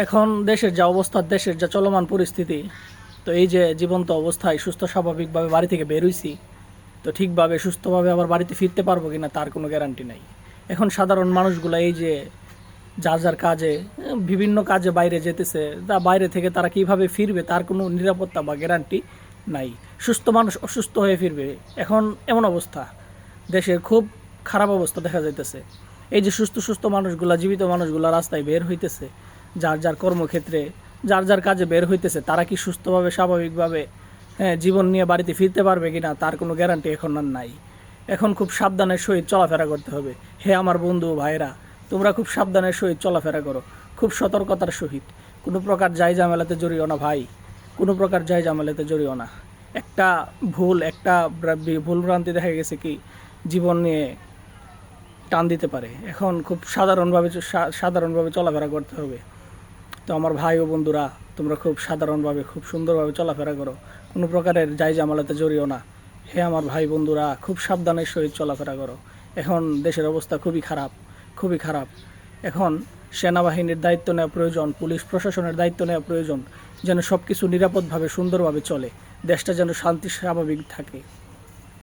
এখন দেশের যা অবস্থা, দেশের যা চলমান পরিস্থিতি, তো এই যে জীবন্ত অবস্থায় সুস্থ স্বাভাবিকভাবে বাড়ি থেকে বের হইছি, তো ঠিকভাবে সুস্থভাবে আবার বাড়িতে ফিরতে পারবো কিনা তার কোনো গ্যারান্টি নাই। এখন সাধারণ মানুষগুলো এই যে যার যার কাজে, বিভিন্ন কাজে বাইরে যেতেছে, তা বাইরে থেকে তারা কিভাবে ফিরবে তার কোনো নিরাপত্তা বা গ্যারান্টি নাই। সুস্থ মানুষ অসুস্থ হয়ে ফিরবে, এখন এমন অবস্থা, দেশের খুব খারাপ অবস্থা দেখা যাইতেছে। এই যে সুস্থ সুস্থ মানুষগুলা, জীবিত মানুষগুলা রাস্তায় বের হইতেছে, যার যার কর্মক্ষেত্রে, যার যার কাজে বের হইতেছে, তারা কি সুস্থভাবে স্বাভাবিকভাবে জীবন নিয়ে বাড়িতে ফিরতে পারবে কিনা তার কোনো গ্যারান্টি এখন আর নাই। এখন খুব সাবধানের সহিত চলাফেরা করতে হবে। হে আমার বন্ধু ভাইরা, তোমরা খুব সাবধানের সহিত চলাফেরা করো, খুব সতর্কতার সহিত। কোনো প্রকার যাই ঝামেলাতে জড়িও না ভাই, কোনো প্রকার যাই ঝামেলাতে জড়িও না। একটা একটা ভুল ভ্রান্তি দেখা গেছে কি জীবন নিয়ে টান দিতে পারে। এখন খুব সাধারণভাবে চলাফেরা করতে হবে। তো আমার ভাই ও বন্ধুরা, তোমরা খুব সাধারণভাবে, খুব সুন্দরভাবে চলাফেরা করো, কোনো প্রকারের যাই ঝামেলাতে জড়িও না। হে আমার ভাই বন্ধুরা, খুব সাবধানের সহিত চলাফেরা করো। এখন দেশের অবস্থা খুবই খারাপ, খুবই খারাপ। এখন সেনাবাহিনীর দায়িত্ব নেওয়া প্রয়োজন, পুলিশ প্রশাসনের দায়িত্ব নেওয়া প্রয়োজন, যেন সব কিছু নিরাপদভাবে সুন্দরভাবে চলে, দেশটা যেন শান্তি স্বাভাবিক থাকে।